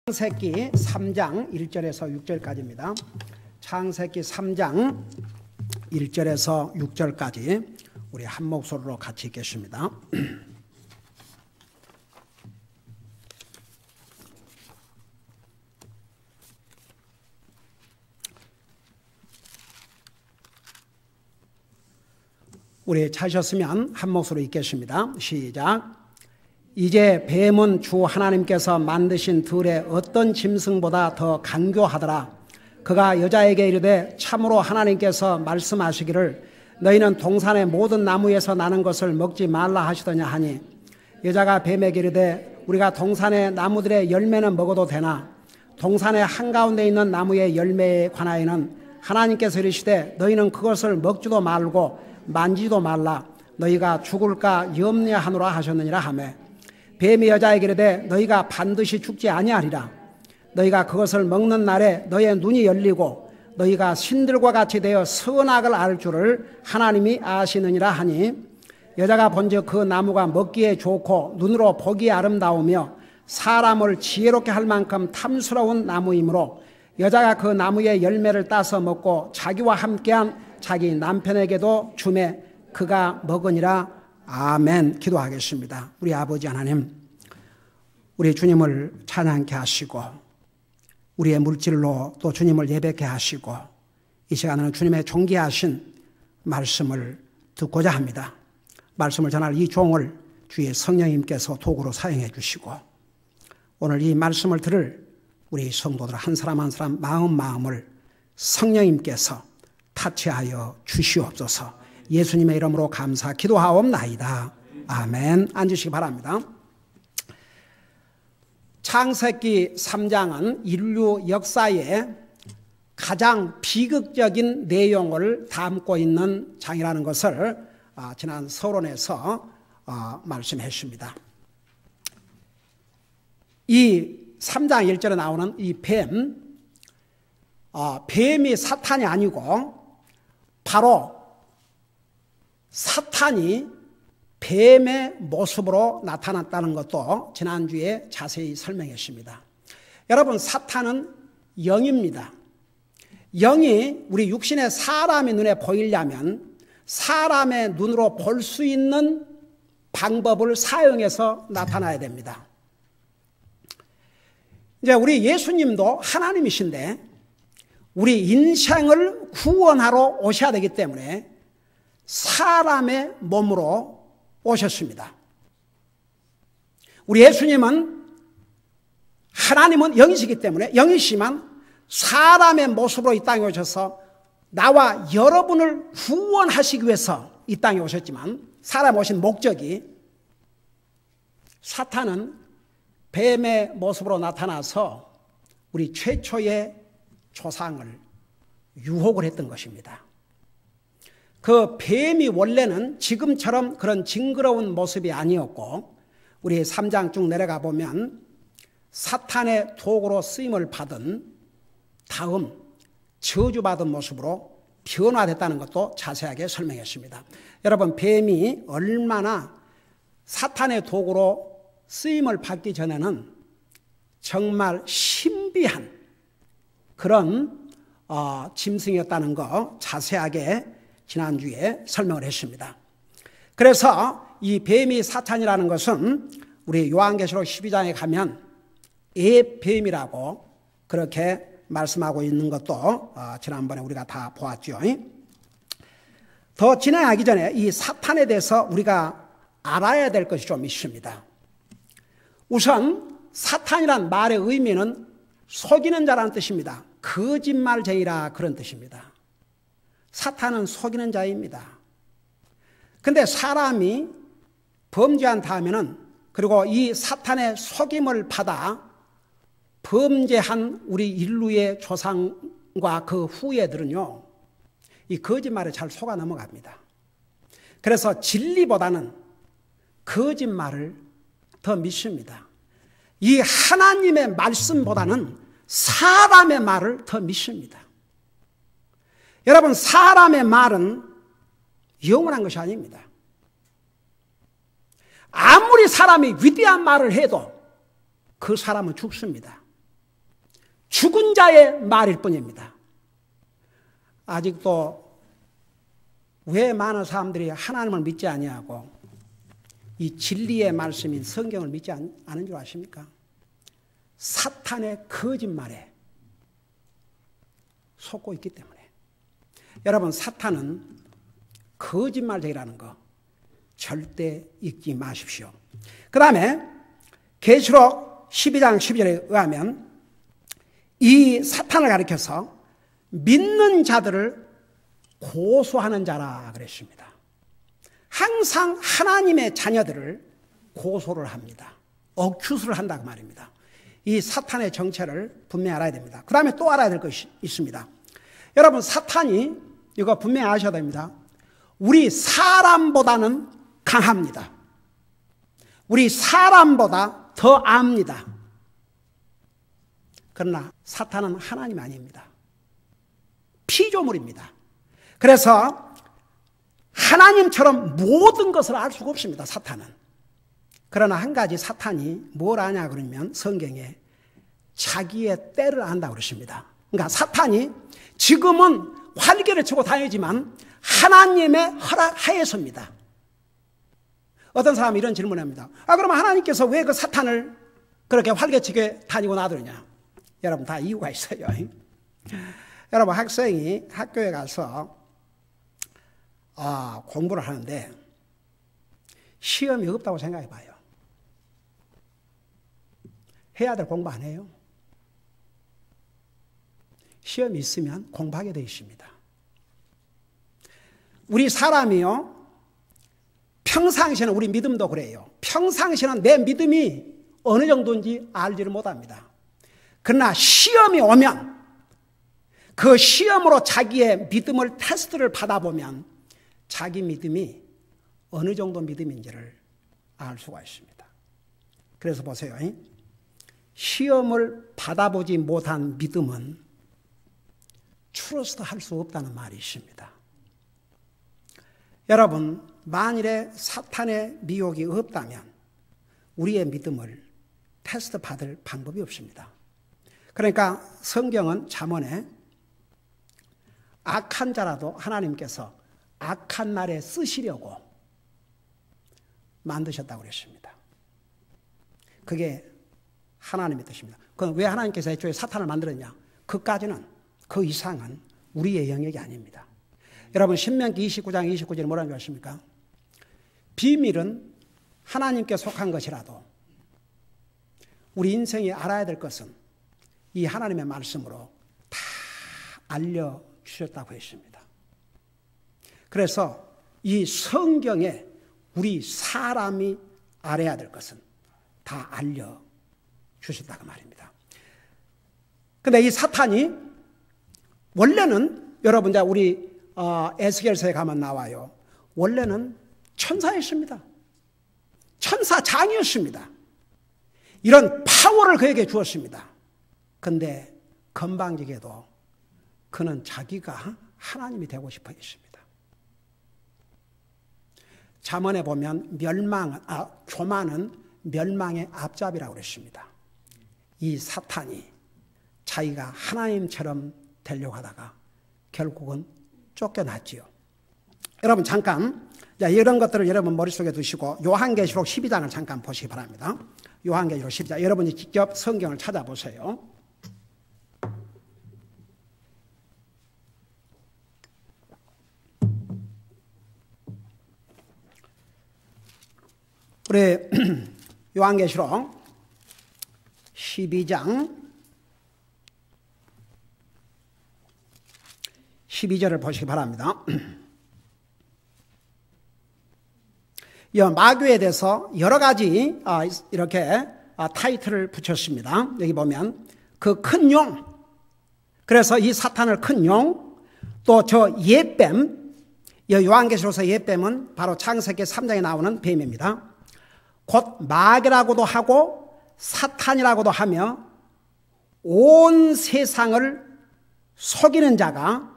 창세기 3장 1절에서 6절까지입니다. 창세기 3장 1절에서 6절까지 우리 한 목소리로 같이 읽겠습니다. 우리 찾으셨으면 한 목소리로 읽겠습니다. 시작. 이제 뱀은 주 하나님께서 만드신 들의 어떤 짐승보다 더 간교하더라. 그가 여자에게 이르되 참으로 하나님께서 말씀하시기를 너희는 동산의 모든 나무에서 나는 것을 먹지 말라 하시더냐 하니 여자가 뱀에게 이르되 우리가 동산의 나무들의 열매는 먹어도 되나 동산의 한가운데 있는 나무의 열매에 관하여는 하나님께서 이르시되 너희는 그것을 먹지도 말고 만지지도 말라 너희가 죽을까 염려하노라 하셨느니라 하매 뱀이 여자에게 이르되 너희가 반드시 죽지 아니하리라. 너희가 그것을 먹는 날에 너희의 눈이 열리고 너희가 신들과 같이 되어 선악을 알 줄을 하나님이 아시느니라 하니 여자가 본즉 그 나무가 먹기에 좋고 눈으로 보기에 아름다우며 사람을 지혜롭게 할 만큼 탐스러운 나무이므로 여자가 그 나무의 열매를 따서 먹고 자기와 함께한 자기 남편에게도 주매 그가 먹으니라. 아멘. 기도하겠습니다. 우리 아버지 하나님, 우리 주님을 찬양케 하시고 우리의 물질로 또 주님을 예배케 하시고 이 시간에는 주님의 존귀하신 말씀을 듣고자 합니다. 말씀을 전할 이 종을 주의 성령님께서 도구로 사용해 주시고 오늘 이 말씀을 들을 우리 성도들 한 사람 한 사람 마음을 성령님께서 타치하여 주시옵소서. 예수님의 이름으로 감사 기도하옵나이다. 아멘. 앉으시기 바랍니다. 창세기 3장은 인류 역사의 가장 비극적인 내용을 담고 있는 장이라는 것을 지난 서론에서 말씀했습니다. 이 3장 1절에 나오는 이 뱀이 사탄이 아니고 바로 사탄이 뱀의 모습으로 나타났다는 것도 지난주에 자세히 설명했습니다. 여러분, 사탄은 영입니다. 영이 우리 육신의 사람의 눈에 보이려면 사람의 눈으로 볼 수 있는 방법을 사용해서 나타나야 됩니다. 이제 우리 예수님도 하나님이신데 우리 인생을 구원하러 오셔야 되기 때문에 사람의 몸으로 오셨습니다. 우리 예수님은 하나님은 영이시기 때문에 영이시지만 사람의 모습으로 이 땅에 오셔서 나와 여러분을 구원하시기 위해서 이 땅에 오셨지만 사람 오신 목적이 사탄은 뱀의 모습으로 나타나서 우리 최초의 조상을 유혹을 했던 것입니다. 그 뱀이 원래는 지금처럼 그런 징그러운 모습이 아니었고 우리 3장 쭉 내려가 보면 사탄의 도구로 쓰임을 받은 다음 저주받은 모습으로 변화됐다는 것도 자세하게 설명했습니다. 여러분, 뱀이 얼마나 사탄의 도구로 쓰임을 받기 전에는 정말 신비한 그런 짐승이었다는 거 자세하게 지난주에 설명을 했습니다. 그래서 이 뱀이 사탄이라는 것은 우리 요한계시록 12장에 가면 애뱀이라고 그렇게 말씀하고 있는 것도 지난번에 우리가 다 보았죠. 더 진행하기 전에 이 사탄에 대해서 우리가 알아야 될 것이 좀 있습니다. 우선 사탄이란 말의 의미는 속이는 자라는 뜻입니다. 거짓말쟁이라 그런 뜻입니다. 사탄은 속이는 자입니다. 근데 사람이 범죄한 다음에는 그리고 이 사탄의 속임을 받아 범죄한 우리 인류의 조상과 그 후예들은요, 이 거짓말에 잘 속아 넘어갑니다. 그래서 진리보다는 거짓말을 더 믿습니다. 이 하나님의 말씀보다는 사람의 말을 더 믿습니다. 여러분, 사람의 말은 영원한 것이 아닙니다. 아무리 사람이 위대한 말을 해도 그 사람은 죽습니다. 죽은 자의 말일 뿐입니다. 아직도 왜 많은 사람들이 하나님을 믿지 아니하고 이 진리의 말씀인 성경을 믿지 않은 줄 아십니까? 사탄의 거짓말에 속고 있기 때문에. 여러분, 사탄은 거짓말쟁이라는 거 절대 잊지 마십시오. 그 다음에 계시록 12장 12절에 의하면 이 사탄을 가리켜서 믿는 자들을 고소하는 자라 그랬습니다. 항상 하나님의 자녀들을 고소를 합니다. 어큐스를 한다고 말입니다. 이 사탄의 정체를 분명히 알아야 됩니다. 그 다음에 또 알아야 될 것이 있습니다. 여러분, 사탄이 이거 분명히 아셔야 됩니다. 우리 사람보다는 강합니다. 우리 사람보다 더 압니다. 그러나 사탄은 하나님 아닙니다. 피조물입니다. 그래서 하나님처럼 모든 것을 알 수가 없습니다, 사탄은. 그러나 한 가지 사탄이 뭘 아냐 그러면 성경에 자기의 때를 안다고 그러십니다. 그러니까 사탄이 지금은 활개를 치고 다니지만 하나님의 허락하에서입니다. 어떤 사람이 이런 질문을 합니다. 그러면 하나님께서 왜 그 사탄을 그렇게 활개치게 다니고 놔두느냐? 여러분, 다 이유가 있어요. 여러분, 학생이 학교에 가서 공부를 하는데 시험이 없다고 생각해 봐요. 해야 될 공부 안 해요? 시험이 있으면 공부하게 되어 있습니다. 우리 사람이요, 평상시에는 우리 믿음도 그래요. 평상시에는 내 믿음이 어느 정도인지 알지를 못합니다. 그러나 시험이 오면 그 시험으로 자기의 믿음을 테스트를 받아보면 자기 믿음이 어느 정도 믿음인지를 알 수가 있습니다. 그래서 보세요. 시험을 받아보지 못한 믿음은 트러스트 할 수 없다는 말이 있습니다. 여러분, 만일에 사탄의 미혹이 없다면 우리의 믿음을 테스트 받을 방법이 없습니다. 그러니까 성경은 잠언에 악한 자라도 하나님께서 악한 날에 쓰시려고 만드셨다고 그랬습니다. 그게 하나님의 뜻입니다. 그럼 왜 하나님께서 애초에 사탄을 만들었냐? 그까지는, 그 이상은 우리의 영역이 아닙니다. 여러분, 신명기 29장 29절에 뭐라는 줄 아십니까? 비밀은 하나님께 속한 것이라도 우리 인생이 알아야 될 것은 이 하나님의 말씀으로 다 알려주셨다고 했습니다. 그래서 이 성경에 우리 사람이 알아야 될 것은 다 알려주셨다고 말입니다. 근데 이 사탄이 원래는 여러분, 우리 에스겔서에 가면 나와요. 원래는 천사였습니다. 천사장이었습니다. 이런 파워를 그에게 주었습니다. 근데 건방지게도 그는 자기가 하나님이 되고 싶어 했습니다. 잠언에 보면 교만은 멸망의 앞잡이라고 그랬습니다. 이 사탄이 자기가 하나님처럼 되려고 하다가 결국은 쫓겨났지요. 여러분, 잠깐 이런 것들을 여러분 머릿속에 두시고 요한계시록 12장을 잠깐 보시기 바랍니다. 요한계시록 12장, 여러분이 직접 성경을 찾아보세요. 우리 요한계시록 12장 12절을 보시기 바랍니다. 이 마귀에 대해서 여러 가지 이렇게 타이틀을 붙였습니다. 여기 보면 그 큰 용, 그래서 이 사탄을 큰 용, 또 저 옛뱀, 요한계시록서 옛뱀은 바로 창세기 3장에 나오는 뱀입니다. 곧 마귀라고도 하고 사탄이라고도 하며 온 세상을 속이는 자가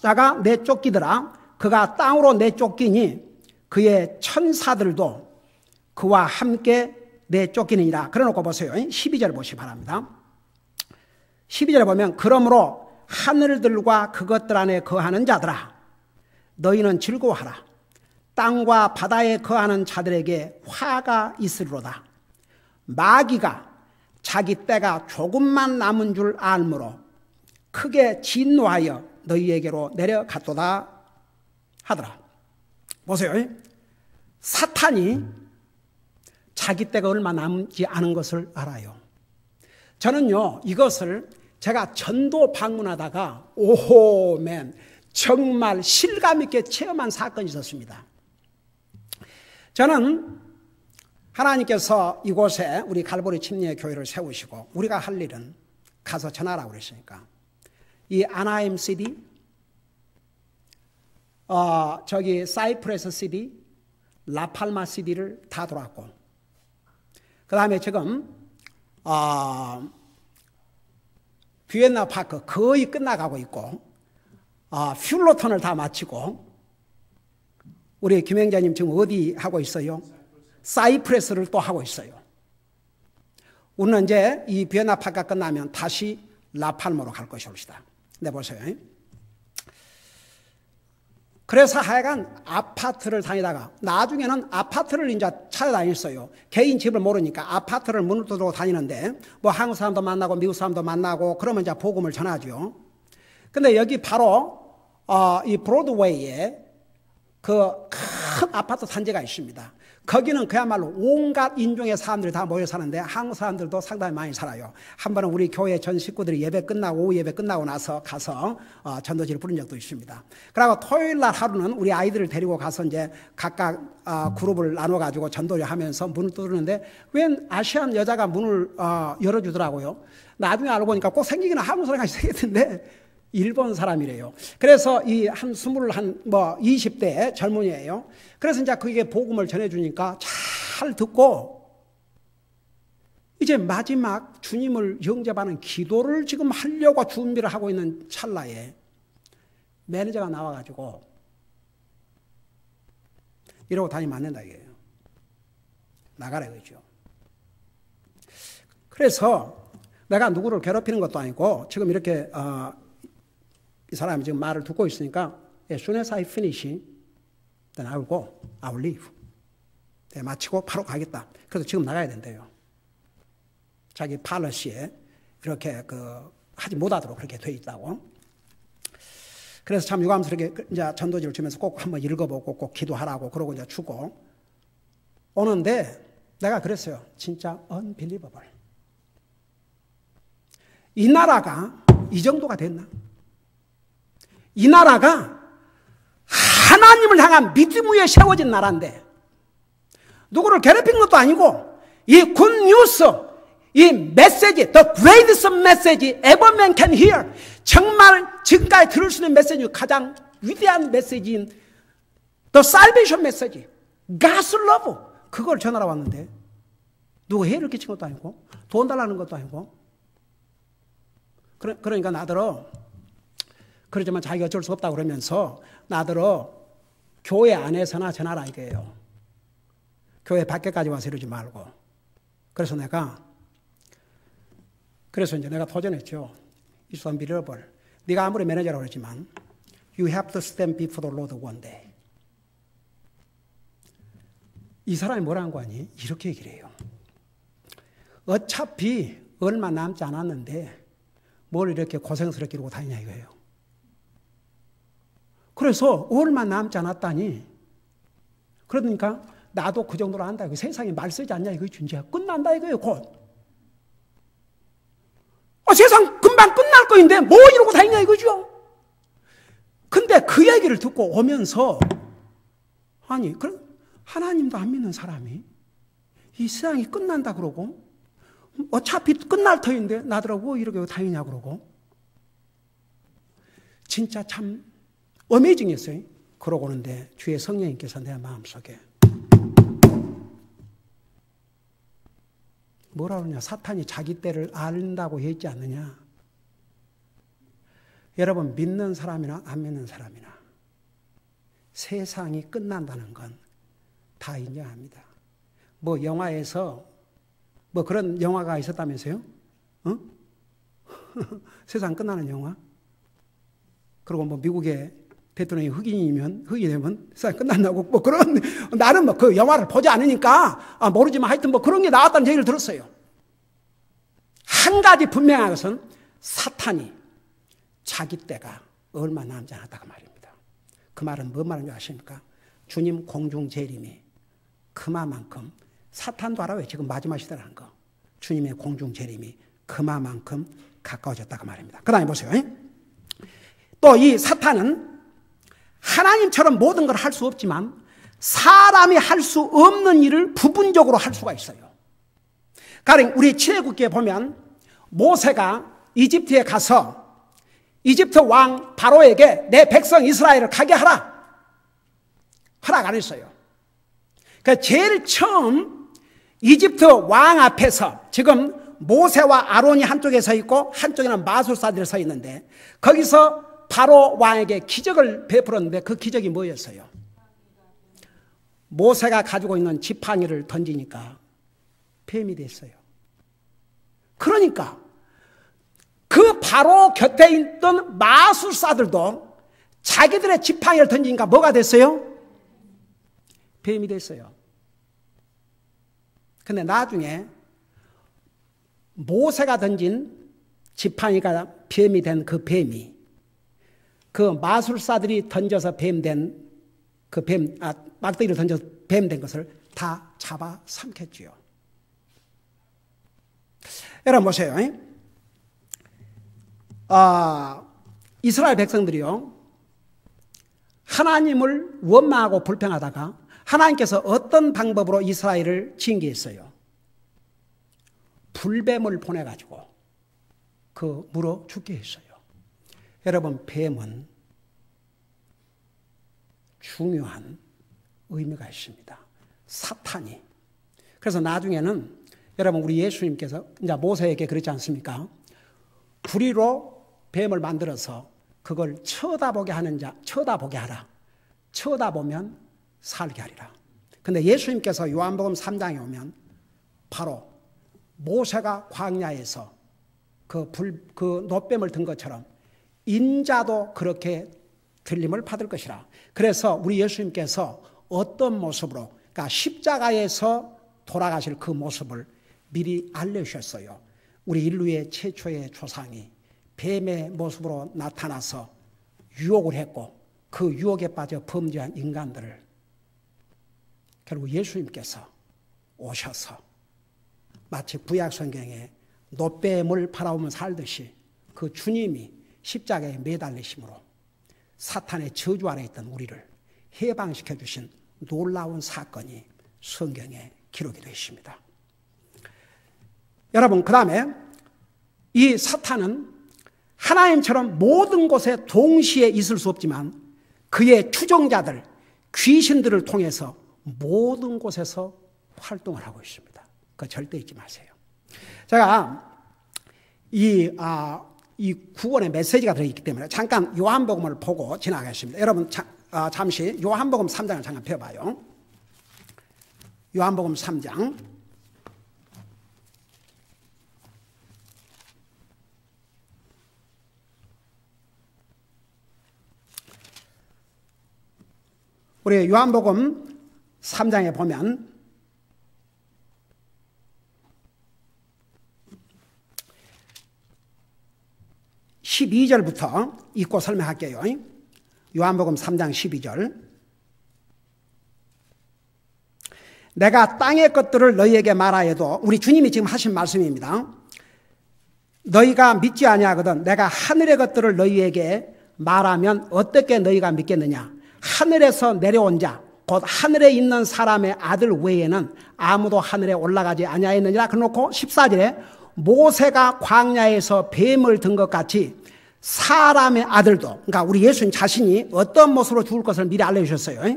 자가 내쫓기더라. 그가 땅으로 내쫓기니 그의 천사들도 그와 함께 내쫓기느니라. 그래놓고 보세요. 12절 보시기 바랍니다. 12절에 보면 그러므로 하늘들과 그것들 안에 거하는 자들아 너희는 즐거워하라. 땅과 바다에 거하는 자들에게 화가 있으리로다. 마귀가 자기 때가 조금만 남은 줄 알므로 크게 진노하여 너희에게로 내려갔도다 하더라. 보세요. 사탄이 자기 때가 얼마 남지 않은 것을 알아요. 저는요 이것을 제가 전도 방문하다가 오호맨 정말 실감 있게 체험한 사건이 있었습니다. 저는 하나님께서 이곳에 우리 갈보리 침례 교회를 세우시고 우리가 할 일은 가서 전하라고 그랬으니까 이 아나임 시티, 저기 사이프레스 시티, 라팔마 시티를 다 돌았고 그 다음에 지금 비엔나 파크 거의 끝나가고 있고 퓰러턴을 다 마치고 우리 김행자님 지금 어디 하고 있어요? 사이프레스를 또 하고 있어요. 우리는 이제 이 비엔나 파크가 끝나면 다시 라팔마로 갈 것이옵시다. 네, 보세요. 그래서 하여간 아파트를 다니다가 나중에는 아파트를 이제 찾아다녔어요. 개인 집을 모르니까 아파트를 문을 두드리고 다니는데 뭐 한국 사람도 만나고 미국 사람도 만나고 그러면 이제 복음을 전하죠. 근데 여기 바로 이 브로드웨이에 그 큰 아파트 단지가 있습니다. 거기는 그야말로 온갖 인종의 사람들이 다 모여 사는데 한국 사람들도 상당히 많이 살아요. 한 번은 우리 교회 전 식구들이 예배 끝나고 오후 예배 끝나고 나서 가서 전도지를 부른 적도 있습니다. 그리고 토요일 날 하루는 우리 아이들을 데리고 가서 이제 각각 그룹을 나눠 가지고 전도를 하면서 문을 두드리는데 웬 아시안 여자가 문을 열어주더라고요. 나중에 알고 보니까 꼭 생기기는 한국 사람이 생겼는데 일본 사람이래요. 그래서 이 한 20대 젊은이에요. 그래서 이제 그게 복음을 전해주니까 잘 듣고 이제 마지막 주님을 영접하는 기도를 지금 하려고 준비를 하고 있는 찰나에 매니저가 나와가지고 이러고 다니면 안 된다 이거예요. 나가라 이거죠. 그래서 내가 누구를 괴롭히는 것도 아니고 지금 이렇게 이 사람이 지금 말을 듣고 있으니까 as soon as I finish, then I will go. I will leave. 네, 마치고 바로 가겠다. 그래서 지금 나가야 된대요. 자기 팔러시에 이렇게 하지 못하도록 그렇게 돼 있다고. 그래서 참 유감스럽게 이제 전도지를 주면서 꼭 한번 읽어보고 꼭 기도하라고 그러고 이제 주고 오는데 내가 그랬어요. 진짜 unbelievable. 이 나라가 이 정도가 됐나? 이 나라가 하나님을 향한 믿음 위에 세워진 나라인데 누구를 괴롭힌 것도 아니고 이 굿뉴스, 이 메시지, the greatest message ever man can hear, 정말 지금까지 들을 수 있는 메시지 중 가장 위대한 메시지인 the salvation message, God's love, 그걸 전하러 왔는데 누구 해를 끼친 것도 아니고 돈 달라는 것도 아니고 그러니까 나더러 그러지만 자기가 어쩔 수 없다고 그러면서 나더러 교회 안에서나 전하라 이거예요. 교회 밖에까지 와서 이러지 말고. 그래서 이제 내가 도전했죠. It's unbelievable. 네가 아무리 매니저라고 그러지만 You have to stand before the Lord one day. 이 사람이 뭐라는 거 아니? 이렇게 얘기를 해요. 어차피 얼마 남지 않았는데 뭘 이렇게 고생스럽게 이러고 다니냐 이거예요. 그래서 얼마 남지 않았다니. 그러니까 나도 그 정도로 한다. 세상에 말 쓰지 않냐 이거 진짜 끝난다 이거예요. 곧. 세상 금방 끝날 거인데 뭐 이러고 다니냐 이거죠. 근데 그 얘기를 듣고 오면서 아니 하나님도 안 믿는 사람이 이 세상이 끝난다 그러고 어차피 끝날 터인데 나더라고 이렇게 다니냐 그러고 진짜 참 어메이징했어요. 그러고 오는데 주의 성령님께서 내 마음속에 뭐라 그러냐. 사탄이 자기 때를 안다고 했지 않느냐. 여러분 믿는 사람이나 안 믿는 사람이나 세상이 끝난다는 건 다 인정합니다. 뭐 영화에서 뭐 그런 영화가 있었다면서요? 어? 세상 끝나는 영화? 그리고 뭐 미국의 대통령이 흑인이 되면 세상 끝난다고 뭐 그런, 나는 뭐 그 영화를 보지 않으니까 모르지만 하여튼 뭐 그런 게 나왔다는 얘기를 들었어요. 한 가지 분명한 것은 사탄이 자기 때가 얼마 남지 않았다고 말입니다. 그 말은 뭔 말인지 아십니까? 주님 공중 재림이 그마만큼, 사탄도 알아요. 지금 마지막 시대라는 거. 주님의 공중 재림이 그마만큼 가까워졌다고 말입니다. 그 다음에 보세요. 또 이 사탄은 하나님처럼 모든 걸 할 수 없지만 사람이 할 수 없는 일을 부분적으로 할 수가 있어요. 가령 우리 출애굽기에 보면 모세가 이집트에 가서 이집트 왕 바로에게 내 백성 이스라엘을 가게 하라. 허락 안 했어요. 그러니까 제일 처음 이집트 왕 앞에서 지금 모세와 아론이 한쪽에 서 있고 한쪽에는 마술사들이 서 있는데 거기서 바로 왕에게 기적을 베풀었는데 그 기적이 뭐였어요? 모세가 가지고 있는 지팡이를 던지니까 뱀이 됐어요. 그러니까 그 바로 곁에 있던 마술사들도 자기들의 지팡이를 던지니까 뭐가 됐어요? 뱀이 됐어요. 근데 나중에 모세가 던진 지팡이가 뱀이 된 그 뱀이 그 마술사들이 던져서 뱀된 그 막대기를 던져서 뱀된 것을 다 잡아 삼켰지요. 여러분 보세요. 이스라엘 백성들이요, 하나님을 원망하고 불평하다가 하나님께서 어떤 방법으로 이스라엘을 징계했어요? 불뱀을 보내가지고 그 물어 죽게 했어요. 여러분, 뱀은 중요한 의미가 있습니다. 사탄이. 그래서 나중에는 여러분, 우리 예수님께서 이제 모세에게 그랬지 않습니까? 구리로 뱀을 만들어서 그걸 쳐다보게 하라. 쳐다보면 살게 하리라. 근데 예수님께서 요한복음 3장에 오면 바로 모세가 광야에서 그 놋뱀을 든 것처럼 인자도 그렇게 들림을 받을 것이라. 그래서 우리 예수님께서 어떤 모습으로, 그러니까 십자가에서 돌아가실 그 모습을 미리 알려주셨어요. 우리 인류의 최초의 조상이 뱀의 모습으로 나타나서 유혹을 했고 그 유혹에 빠져 범죄한 인간들을 결국 예수님께서 오셔서 마치 구약성경에 놋뱀을 바라보며 살듯이 그 주님이 십자가에 매달리심으로 사탄의 저주 아래 있던 우리를 해방시켜 주신 놀라운 사건이 성경에 기록이 되어 있습니다. 여러분, 그 다음에 이 사탄은 하나님처럼 모든 곳에 동시에 있을 수 없지만 그의 추종자들, 귀신들을 통해서 모든 곳에서 활동을 하고 있습니다. 그거 절대 잊지 마세요. 제가 이 구원의 메시지가 들어있기 때문에 잠깐 요한복음을 보고 지나가겠습니다. 여러분 잠시 요한복음 3장을 잠깐 펴봐요. 요한복음 3장 우리 요한복음 3장에 보면 12절부터 읽고 설명할게요. 요한복음 3장 12절. 내가 땅의 것들을 너희에게 말하여도, 우리 주님이 지금 하신 말씀입니다. 너희가 믿지 아니하거든 내가 하늘의 것들을 너희에게 말하면 어떻게 너희가 믿겠느냐? 하늘에서 내려온 자, 곧 하늘에 있는 사람의 아들 외에는 아무도 하늘에 올라가지 아니하였느니라. 그래놓고 14절에 모세가 광야에서 뱀을 든 것 같이 사람의 아들도, 그러니까 우리 예수님 자신이 어떤 모습으로 죽을 것을 미리 알려주셨어요.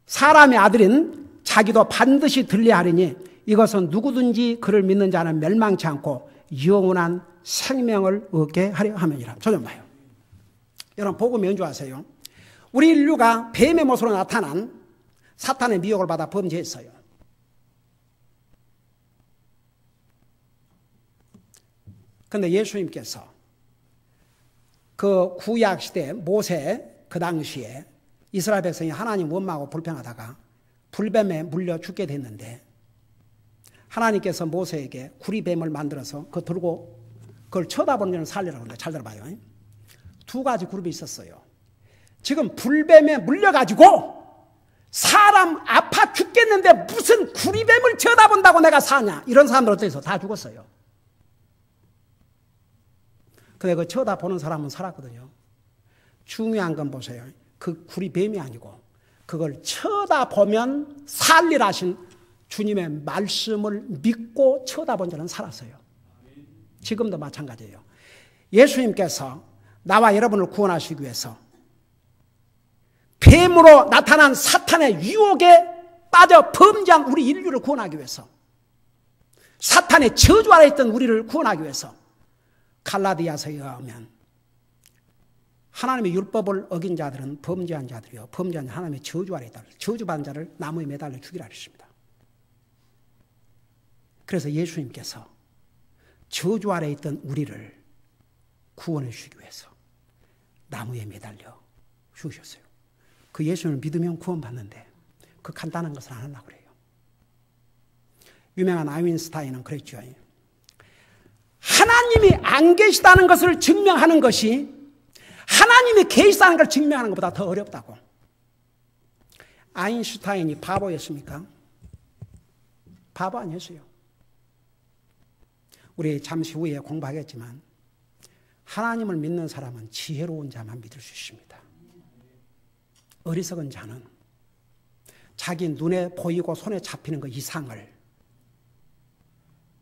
사람의 아들인 자기도 반드시 들려야 하리니 이것은 누구든지 그를 믿는 자는 멸망치 않고 영원한 생명을 얻게 하려 함이니라. 저 좀 봐요. 여러분, 복음 연주하세요. 우리 인류가 뱀의 모습으로 나타난 사탄의 미혹을 받아 범죄했어요. 그런데 예수님께서 그 구약시대 모세 그 당시에 이스라엘 백성이 하나님 원망하고 불평하다가 불뱀에 물려 죽게 됐는데 하나님께서 모세에게 구리뱀을 만들어서 그거 들고 그걸 쳐다보는 자는 살리라고 하는데 잘 들어봐요. 두 가지 그룹이 있었어요. 지금 불뱀에 물려가지고 사람 아파 죽겠는데 무슨 구리뱀을 쳐다본다고 내가 사냐, 이런 사람들 어떻게 해서 다 죽었어요. 근데 그 쳐다보는 사람은 살았거든요. 중요한 건 보세요. 그 구리뱀이 아니고 그걸 쳐다보면 살리라 하신 주님의 말씀을 믿고 쳐다본 자는 살았어요. 지금도 마찬가지예요. 예수님께서 나와 여러분을 구원하시기 위해서 뱀으로 나타난 사탄의 유혹에 빠져 범죄한 우리 인류를 구원하기 위해서, 사탄의 저주 아래 있던 우리를 구원하기 위해서 갈라디아서에 의하면 하나님의 율법을 어긴 자들은 범죄한 자들이요 범죄한 자는 하나님의 저주 아래 있다. 저주받은 자를 나무에 매달려 죽이라 했습니다. 그래서 예수님께서 저주 아래 있던 우리를 구원해 주시기 위해서 나무에 매달려 죽으셨어요. 그 예수님을 믿으면 구원받는데 그 간단한 것을 안 하려고 그래요. 유명한 아인슈타인은 그랬죠. 하나님이 안 계시다는 것을 증명하는 것이 하나님이 계시다는 걸 증명하는 것보다 더 어렵다고. 아인슈타인이 바보였습니까? 바보 아니었어요. 우리 잠시 후에 공부하겠지만 하나님을 믿는 사람은 지혜로운 자만 믿을 수 있습니다. 어리석은 자는 자기 눈에 보이고 손에 잡히는 그 이상을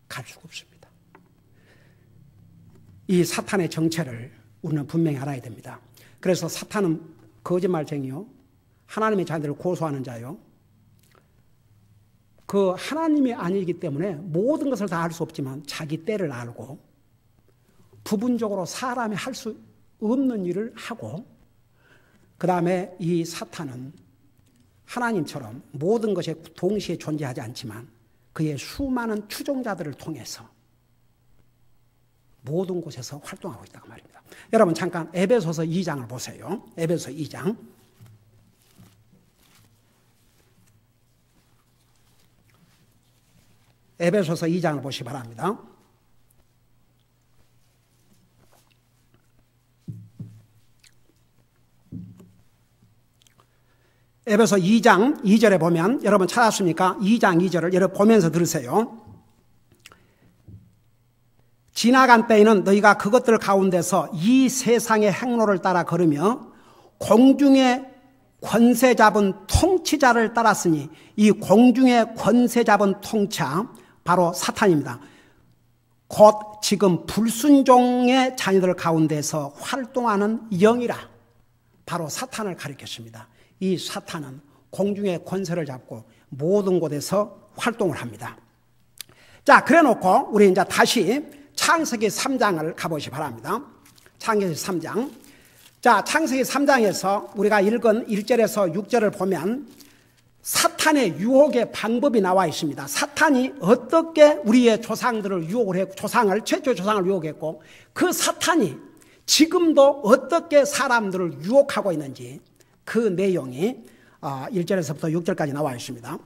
갈 수가 없습니다. 이 사탄의 정체를 우리는 분명히 알아야 됩니다. 그래서 사탄은 거짓말쟁이요, 하나님의 자녀들을 고소하는 자요, 그 하나님이 아니기 때문에 모든 것을 다 알 수 없지만 자기 때를 알고 부분적으로 사람이 할 수 없는 일을 하고, 그 다음에 이 사탄은 하나님처럼 모든 것이 동시에 존재하지 않지만 그의 수많은 추종자들을 통해서 모든 곳에서 활동하고 있다고 말입니다. 여러분 잠깐 에베소서 2장을 보세요. 에베소서 2장. 에베소서 2장을 보시기 바랍니다. 에베소 2장 2절에 보면, 여러분 찾았습니까? 2장 2절을 여러분 보면서 들으세요. 지나간 때에는 너희가 그것들 가운데서 이 세상의 행로를 따라 걸으며 공중의 권세 잡은 통치자를 따랐으니, 이 공중의 권세 잡은 통치자 바로 사탄입니다. 곧 지금 불순종의 자녀들 가운데서 활동하는 영이라. 바로 사탄을 가리켰습니다. 이 사탄은 공중의 권세를 잡고 모든 곳에서 활동을 합니다. 자, 그래 놓고 우리 이제 다시 창세기 3장을 가보시기 바랍니다. 창세기 3장. 자, 창세기 3장에서 우리가 읽은 1절에서 6절을 보면 사탄의 유혹의 방법이 나와 있습니다. 사탄이 어떻게 우리의 조상들을 유혹을 했고, 최초의 조상을 유혹했고, 그 사탄이 지금도 어떻게 사람들을 유혹하고 있는지 그 내용이 1절에서부터 6절까지 나와 있습니다.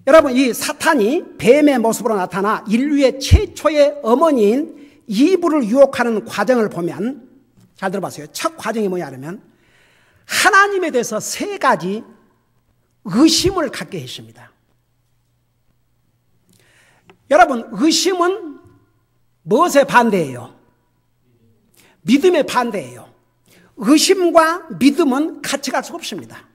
여러분, 이 사탄이 뱀의 모습으로 나타나 인류의 최초의 어머니인 이브를 유혹하는 과정을 보면, 잘 들어봤어요. 첫 과정이 뭐냐면 하나님에 대해서 세 가지 의심을 갖게 했습니다. 여러분, 의심은 무엇의 반대예요? 믿음의 반대예요. 의심과 믿음은 같이 갈 수가 없습니다.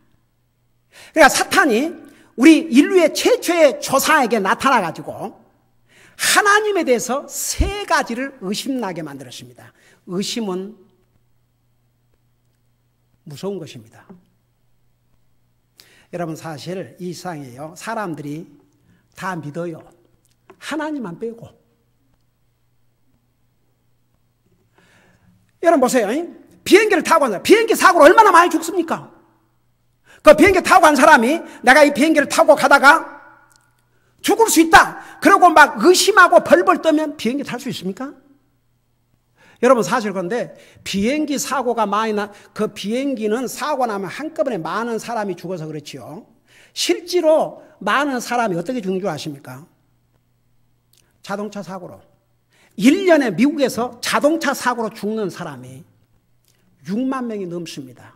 그러니까 사탄이 우리 인류의 최초의 조상에게 나타나가지고 하나님에 대해서 세 가지를 의심나게 만들었습니다. 의심은 무서운 것입니다. 여러분, 사실 이 세상에요, 사람들이 다 믿어요. 하나님만 빼고. 여러분 보세요. 비행기를 타고 간 사람, 비행기 사고로 얼마나 많이 죽습니까? 그 비행기 타고 간 사람이 내가 이 비행기를 타고 가다가 죽을 죽을 수 있다. 그러고 막 의심하고 벌벌 떠면 비행기 탈 수 있습니까? 여러분 사실 그런데 비행기 사고가 많이 그 비행기는 사고 나면 한꺼번에 많은 사람이 죽어서 그렇지요. 실제로 많은 사람이 어떻게 죽는 줄 아십니까? 자동차 사고로. 1년에 미국에서 자동차 사고로 죽는 사람이 6만 명이 넘습니다.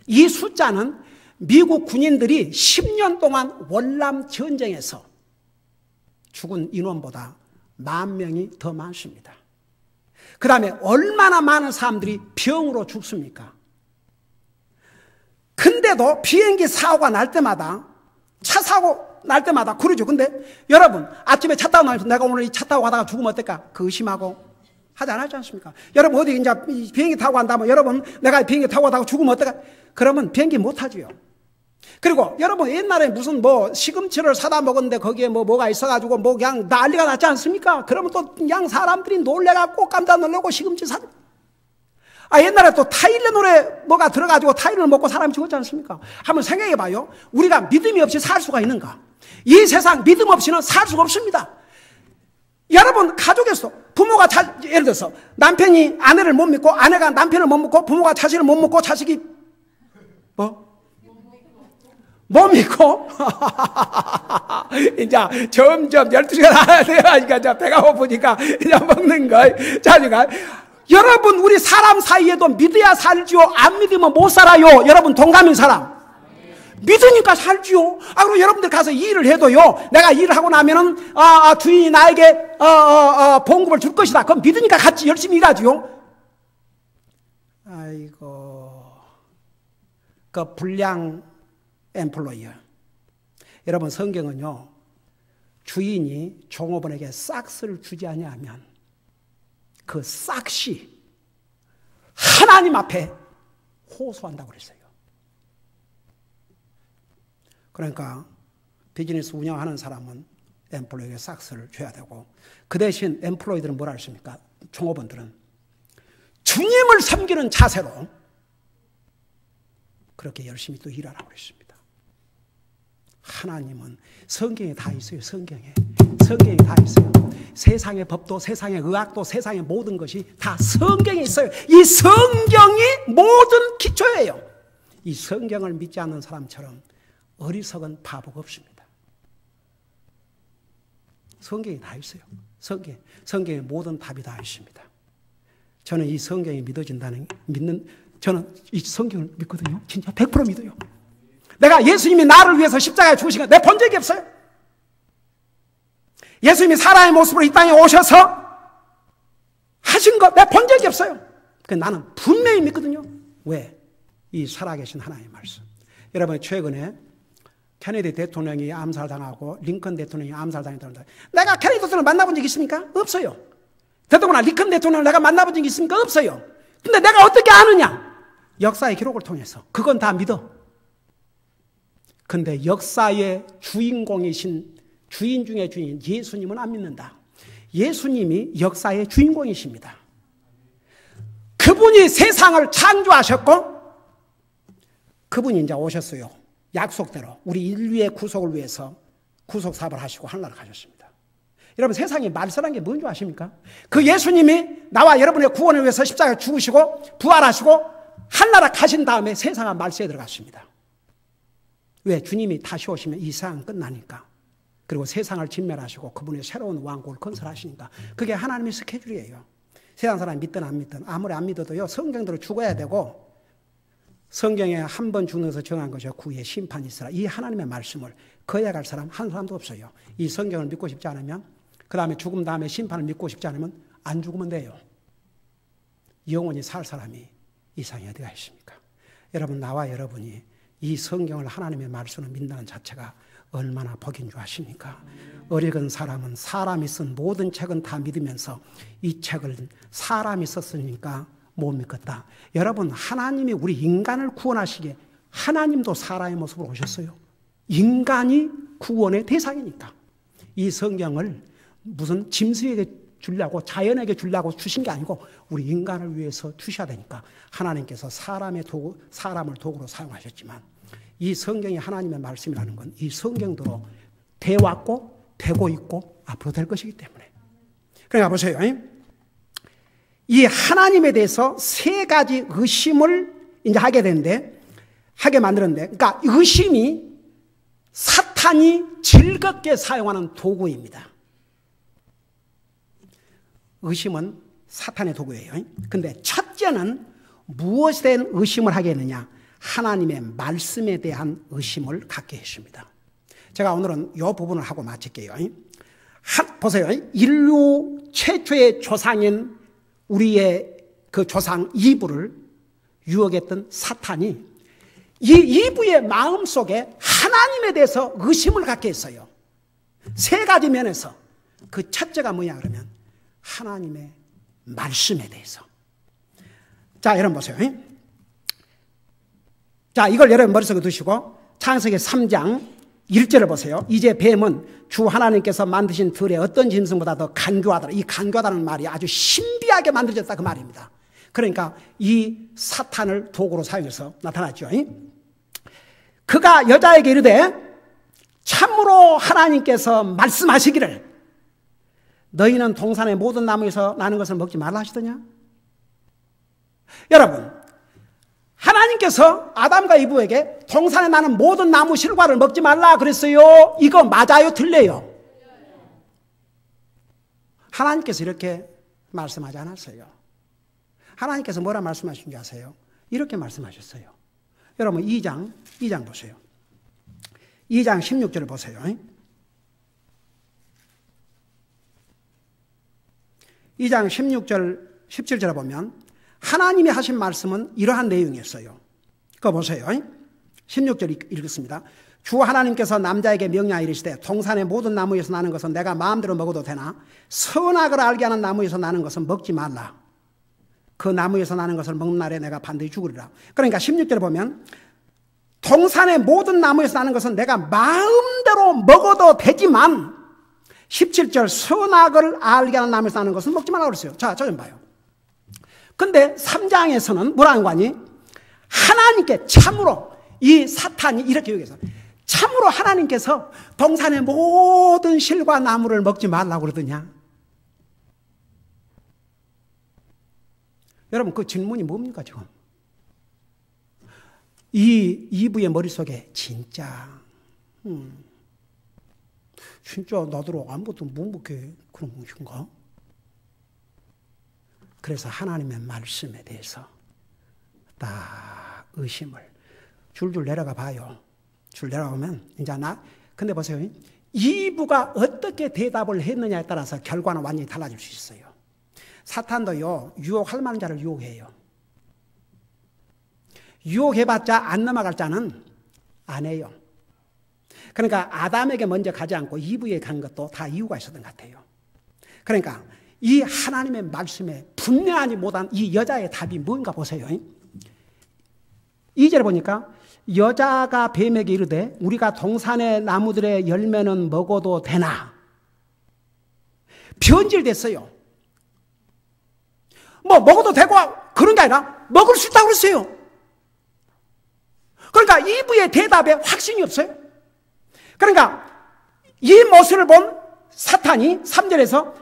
이 숫자는 미국 군인들이 10년 동안 월남 전쟁에서 죽은 인원보다 10,000명이 더 많습니다. 그 다음에 얼마나 많은 사람들이 병으로 죽습니까? 근데도 비행기 사고가 날 때마다, 차 사고 날 때마다 그러죠. 근데 여러분 아침에 차 타고 나면서 내가 오늘 이 차 타고 가다가 죽으면 어떨까? 그 의심하고 하지 않습니까? 여러분 어디 이제 비행기 타고 간다면 여러분 내가 비행기 타고 가다가 죽으면 어떨까? 그러면 비행기 못 타지요. 그리고 여러분 옛날에 무슨 뭐 시금치를 사다 먹었는데 거기에 뭐가 있어가지고 뭐 그냥 난리가 났지 않습니까? 그러면 또 그냥 사람들이 놀래갖고 깜짝 놀라고 시금치 사. 옛날에 또 타일레놀에 뭐가 들어가지고 타일을 먹고 사람이 죽었지 않습니까? 한번 생각해봐요. 우리가 믿음이 없이 살 수가 있는가? 이 세상 믿음 없이는 살 수가 없습니다. 여러분 가족에서 부모가 예를 들어서 남편이 아내를 못 믿고 아내가 남편을 못 믿고 부모가 자식을 못 믿고 자식이 못 믿고 이제 점점 12시가 되니까 이제 배가 고프니까 이제 먹는 거예요. 자식아, 여러분 우리 사람 사이에도 믿어야 살지요. 안 믿으면 못 살아요. 여러분 동감인 사람 믿으니까 살지요. 그리고 여러분들 가서 일을 해도요, 내가 일을 하고 나면은 주인이 나에게 봉급을 줄 것이다. 그럼 믿으니까 같이 열심히 일하지요. 아이고, 그 불량 엠플로이어. 여러분 성경은요, 주인이 종업원에게 싹스를 주지 아니하면 그 싹시 하나님 앞에 호소한다고 그랬어요. 그러니까 비즈니스 운영하는 사람은 엠플로이에게 싹스를 줘야 되고, 그 대신 엠플로이들은 뭐라 했습니까? 종업원들은 주님을 섬기는 자세로 그렇게 열심히 또 일하라고 그랬습니다. 하나님은 성경에 다 있어요. 성경에 다 있어요. 세상의 법도 세상의 의학도 세상의 모든 것이 다 성경에 있어요. 이 성경이 모든 기초예요. 이 성경을 믿지 않는 사람처럼 어리석은 바보가 없습니다. 성경에 다 있어요. 성경에 모든 답이 다 있습니다. 저는 이 성경이 저는 이 성경을 믿거든요. 진짜 100% 믿어요. 내가 예수님이 나를 위해서 십자가에 죽으신 거 내가 본 적이 없어요. 예수님이 사람의 모습으로 이 땅에 오셔서 하신 거 내가 본 적이 없어요. 나는 분명히 믿거든요. 왜? 이 살아계신 하나님의 말씀. 여러분 최근에 케네디 대통령이 암살당하고 링컨 대통령이 암살당했다는데, 내가 케네디 대통령을 만나본 적이 있습니까? 없어요. 더더구나 링컨 대통령을 내가 만나본 적이 있습니까? 없어요. 근데 내가 어떻게 아느냐? 역사의 기록을 통해서. 그건 다 믿어. 근데 역사의 주인공이신 주인 중에 주인 예수님은 안 믿는다. 예수님이 역사의 주인공이십니다. 그분이 세상을 창조하셨고 그분이 이제 오셨어요. 약속대로 우리 인류의 구속을 위해서 구속사업을 하시고 하늘나라 가셨습니다. 여러분 세상에 말씀한 게 뭔지 아십니까? 그 예수님이 나와 여러분의 구원을 위해서 십자가에 죽으시고 부활하시고 하늘나라 가신 다음에 세상은 말세에 들어갔습니다. 왜? 주님이 다시 오시면 이 세상은 끝나니까. 그리고 세상을 진멸하시고 그분의 새로운 왕국을 건설하시니까. 그게 하나님의 스케줄이에요. 세상 사람이 믿든 안 믿든 아무리 안 믿어도요, 성경대로 죽어야 되고, 성경에 한 번 죽는 것을 정한 것이 구의 심판이 있으라. 이 하나님의 말씀을 거역할 사람 한 사람도 없어요. 이 성경을 믿고 싶지 않으면, 그 다음에 죽음 다음에 심판을 믿고 싶지 않으면 안 죽으면 돼요. 영원히 살 사람이 이 세상에 어디가 있습니까? 여러분, 나와 여러분이 이 성경을 하나님의 말씀을 믿는다는 자체가 얼마나 복인 줄 아십니까? 어리석은 사람은 사람이 쓴 모든 책은 다 믿으면서 이 책을 사람이 썼으니까 못 믿겠다. 여러분, 하나님이 우리 인간을 구원하시기에 하나님도 사람의 모습으로 오셨어요. 인간이 구원의 대상이니까. 이 성경을 무슨 짐승에게 주려고 자연에게 주려고 주신 게 아니고 우리 인간을 위해서 주셔야 되니까 하나님께서 사람을 도구로 사용하셨지만, 이 성경이 하나님의 말씀이라는 건 이 성경대로 되왔고 되고 있고 앞으로 될 것이기 때문에. 그러니까 보세요. 이 하나님에 대해서 세 가지 의심을 이제 하게 만들었는데, 그러니까 의심이 사탄이 즐겁게 사용하는 도구입니다. 의심은 사탄의 도구예요. 근데 첫째는 무엇에 대한 의심을 하게 했느냐? 하나님의 말씀에 대한 의심을 갖게 했습니다. 제가 오늘은 이 부분을 하고 마칠게요. 보세요. 인류 최초의 조상인 우리의 그 조상 이브를 유혹했던 사탄이 이 이브의 마음속에 하나님에 대해서 의심을 갖게 했어요. 세 가지 면에서. 그 첫째가 뭐냐 그러면 하나님의 말씀에 대해서. 자, 여러분 보세요. 자, 이걸 여러분 머릿속에 두시고 창세기 3장 1절을 보세요. 이제 뱀은 주 하나님께서 만드신 들의 어떤 짐승보다 더 간교하더라. 이 간교하다는 말이 아주 신비하게 만들어졌다 그 말입니다. 그러니까 이 사탄을 도구로 사용해서 나타났죠. 그가 여자에게 이르되 참으로 하나님께서 말씀하시기를 너희는 동산의 모든 나무에서 나는 것을 먹지 말라 하시더냐? 여러분, 하나님께서 아담과 이브에게 동산에 나는 모든 나무 실과를 먹지 말라 그랬어요. 이거 맞아요? 틀려요? 하나님께서 이렇게 말씀하지 않았어요. 하나님께서 뭐라 말씀하신 줄 아세요? 이렇게 말씀하셨어요. 여러분 2장 보세요. 2장 16절을 보세요. 2장 16절 17절에 보면 하나님이 하신 말씀은 이러한 내용이었어요. 그거 보세요. 16절 읽겠습니다. 주 하나님께서 남자에게 명령하여 이르시되 동산의 모든 나무에서 나는 것은 내가 마음대로 먹어도 되나 선악을 알게 하는 나무에서 나는 것은 먹지 말라. 그 나무에서 나는 것을 먹는 날에 내가 반드시 죽으리라. 그러니까 16절에 보면 동산의 모든 나무에서 나는 것은 내가 마음대로 먹어도 되지만 17절 선악을 알게 하는 나무에서 나는 것은 먹지 말라고 그랬어요. 자, 저 좀 봐요. 근데 3장에서는 뭐라는 거니? 하나님께 참으로 이 사탄이 이렇게 얘기해서 참으로 하나님께서 동산의 모든 실과 나무를 먹지 말라고 그러더냐? 여러분 그 질문이 뭡니까 지금? 이 이브의 머릿속에 진짜 나더러 아무것도 못 먹게 그런 것인가? 그래서 하나님의 말씀에 대해서 딱 의심을 줄줄 내려가 봐요. 줄 내려가면 이제 근데 보세요. 이브가 어떻게 대답을 했느냐에 따라서 결과는 완전히 달라질 수 있어요. 사탄도요, 유혹할 만한 자를 유혹해요. 유혹해봤자 안 넘어갈 자는 안 해요. 그러니까 아담에게 먼저 가지 않고 이브에게 간 것도 다 이유가 있었던 것 같아요. 그러니까 이 하나님의 말씀에 분명하지 못한 이 여자의 답이 뭔가 보세요. 2절에 보니까 여자가 뱀에게 이르되 우리가 동산의 나무들의 열매는 먹어도 되나? 변질됐어요. 뭐 먹어도 되고 그런 게 아니라 먹을 수 있다고 그랬어요. 그러니까 이브의 대답에 확신이 없어요. 그러니까 이 모습을 본 사탄이 3절에서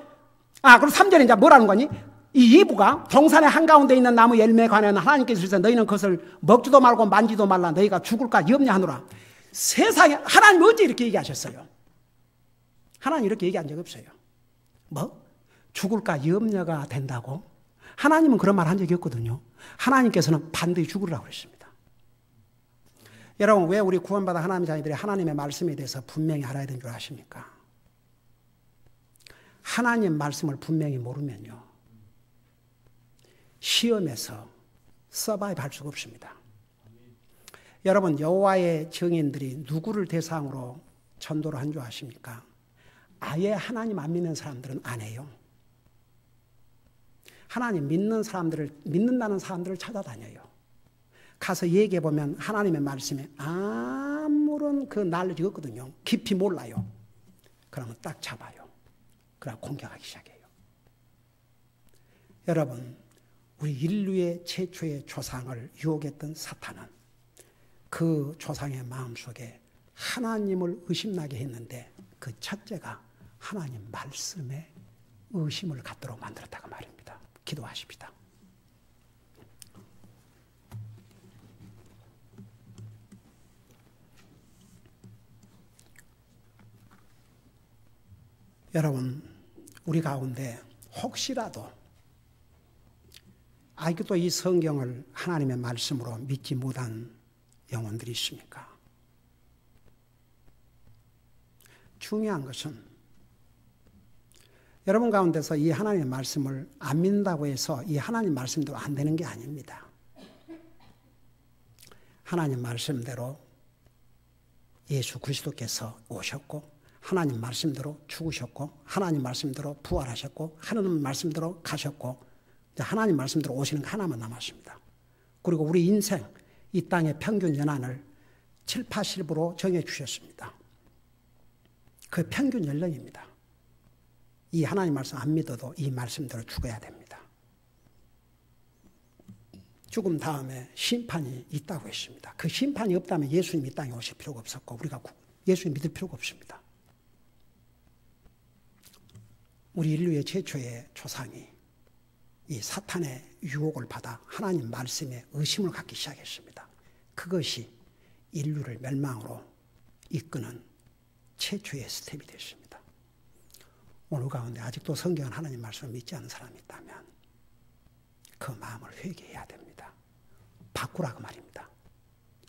그럼 3절에 이제 뭐라는 거니? 이 이브가 동산의 한가운데 있는 나무 열매에 관하여는 하나님께서 이르시되 너희는 그것을 먹지도 말고 만지도 말라 너희가 죽을까 염려하노라. 세상에 하나님 어째 이렇게 얘기하셨어요? 하나님 이렇게 얘기한 적 없어요. 뭐? 죽을까 염려가 된다고? 하나님은 그런 말 한 적이 없거든요. 하나님께서는 반드시 죽으라고 그랬습니다. 여러분 왜 우리 구원받은 하나님의 자녀들이 하나님의 말씀에 대해서 분명히 알아야 되는 줄 아십니까? 하나님 말씀을 분명히 모르면요 시험에서 서바이브 할 수가 없습니다. 여러분 여호와의 증인들이 누구를 대상으로 전도를 한 줄 아십니까? 아예 하나님 안 믿는 사람들은 안 해요. 하나님 믿는다는 사람들을 찾아다녀요. 가서 얘기해보면 하나님의 말씀에 아무런 그 날리지가 없거든요. 깊이 몰라요. 그러면 딱 잡아요. 그러고 공격하기 시작해요. 여러분 우리 인류의 최초의 조상을 유혹했던 사탄은 그 조상의 마음속에 하나님을 의심나게 했는데 그 첫째가 하나님 말씀에 의심을 갖도록 만들었다고 말입니다. 기도하십시다. 여러분, 우리 가운데 혹시라도 아직도 이 성경을 하나님의 말씀으로 믿지 못한 영혼들이 있습니까? 중요한 것은 여러분 가운데서 이 하나님의 말씀을 안 믿는다고 해서 이 하나님 말씀대로 안 되는 게 아닙니다. 하나님 말씀대로 예수 그리스도께서 오셨고 하나님 말씀대로 죽으셨고 하나님 말씀대로 부활하셨고 하나님 말씀대로 가셨고 하나님 말씀대로 오시는 거 하나만 남았습니다. 그리고 우리 인생 이 땅의 평균 연한을 7, 80으로 정해 주셨습니다. 그 평균 연령입니다. 이 하나님 말씀 안 믿어도 이 말씀대로 죽어야 됩니다. 죽음 다음에 심판이 있다고 했습니다. 그 심판이 없다면 예수님 이 땅에 오실 필요가 없었고 우리가 예수님 믿을 필요가 없습니다. 우리 인류의 최초의 조상이 이 사탄의 유혹을 받아 하나님 말씀에 의심을 갖기 시작했습니다. 그것이 인류를 멸망으로 이끄는 최초의 스텝이 됐습니다. 오늘 가운데 아직도 성경 하나님 말씀을 믿지 않는 사람이 있다면 그 마음을 회개해야 됩니다. 바꾸라고 말입니다.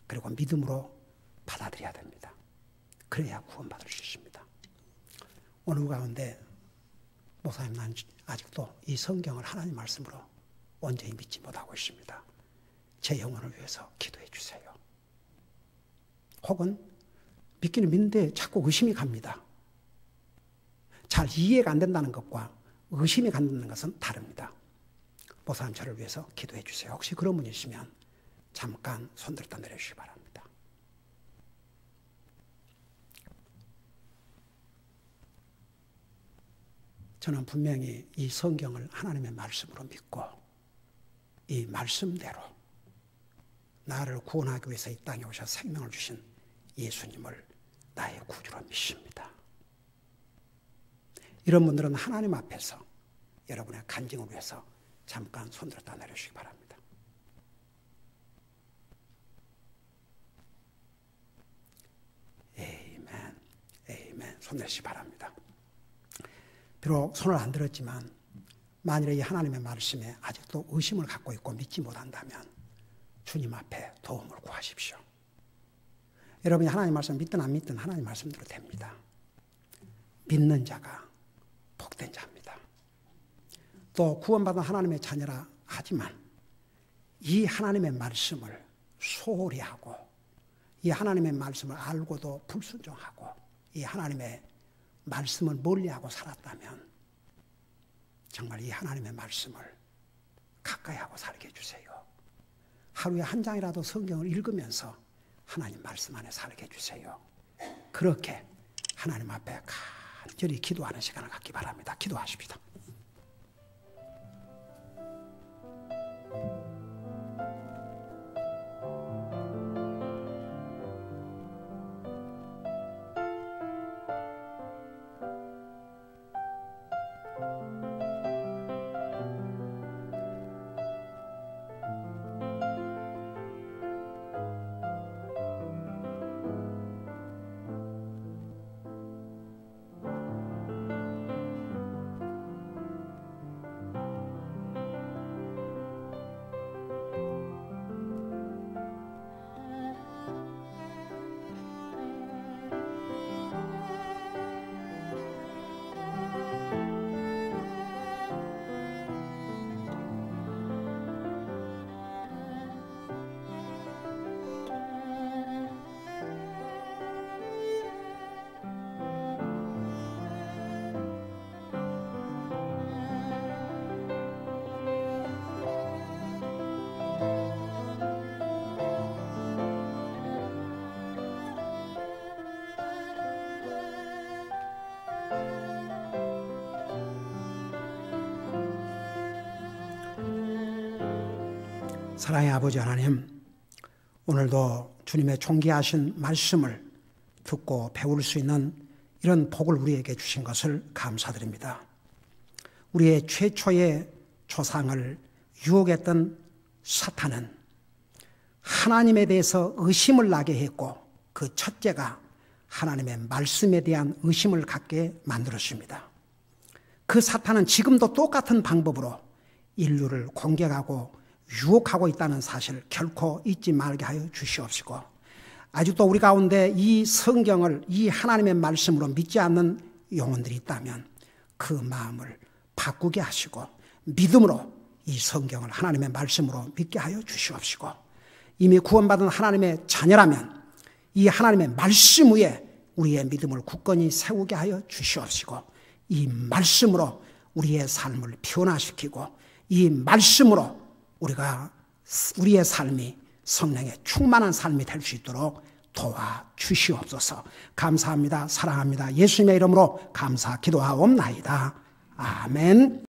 그리고 믿음으로 받아들여야 됩니다. 그래야 구원받을 수 있습니다. 오늘 가운데 목사님, 난 아직도 이 성경을 하나님 말씀으로 온전히 믿지 못하고 있습니다. 제 영혼을 위해서 기도해 주세요. 혹은 믿기는 믿는데 자꾸 의심이 갑니다. 잘 이해가 안 된다는 것과 의심이 간다는 것은 다릅니다. 목사님, 저를 위해서 기도해 주세요. 혹시 그런 분이 있으면 잠깐 손들었다 내려주시기 바랍니다. 저는 분명히 이 성경을 하나님의 말씀으로 믿고 이 말씀대로 나를 구원하기 위해서 이 땅에 오셔 생명을 주신 예수님을 나의 구주로 믿습니다. 이런 분들은 하나님 앞에서 여러분의 간증을 위해서 잠깐 손들었다 내려주시기 바랍니다. 에이멘, 에이멘. 손 내시기 바랍니다. 비록 손을 안 들었지만 만일에 이 하나님의 말씀에 아직도 의심을 갖고 있고 믿지 못한다면 주님 앞에 도움을 구하십시오. 여러분이 하나님 말씀 믿든 안 믿든 하나님 말씀대로 됩니다. 믿는 자가 복된 자입니다. 또 구원받은 하나님의 자녀라 하지만 이 하나님의 말씀을 소홀히 하고 이 하나님의 말씀을 알고도 불순종하고 이 하나님의 말씀을 멀리하고 살았다면 정말 이 하나님의 말씀을 가까이 하고 살게 해주세요. 하루에 한 장이라도 성경을 읽으면서 하나님 말씀 안에 살게 해주세요. 그렇게 하나님 앞에 간절히 기도하는 시간을 갖기 바랍니다. 기도하십시다. 사랑의 아버지 하나님, 오늘도 주님의 존귀하신 말씀을 듣고 배울 수 있는 이런 복을 우리에게 주신 것을 감사드립니다. 우리의 최초의 조상을 유혹했던 사탄은 하나님에 대해서 의심을 나게 했고 그 첫째가 하나님의 말씀에 대한 의심을 갖게 만들었습니다. 그 사탄은 지금도 똑같은 방법으로 인류를 공격하고 유혹하고 있다는 사실을 결코 잊지 말게 하여 주시옵시고, 아직도 우리 가운데 이 성경을 이 하나님의 말씀으로 믿지 않는 영혼들이 있다면 그 마음을 바꾸게 하시고 믿음으로 이 성경을 하나님의 말씀으로 믿게 하여 주시옵시고, 이미 구원받은 하나님의 자녀라면 이 하나님의 말씀 위에 우리의 믿음을 굳건히 세우게 하여 주시옵시고, 이 말씀으로 우리의 삶을 변화시키고 이 말씀으로 우리의 삶이 성령의 충만한 삶이 될 수 있도록 도와주시옵소서. 감사합니다. 사랑합니다. 예수님의 이름으로 감사 기도하옵나이다. 아멘.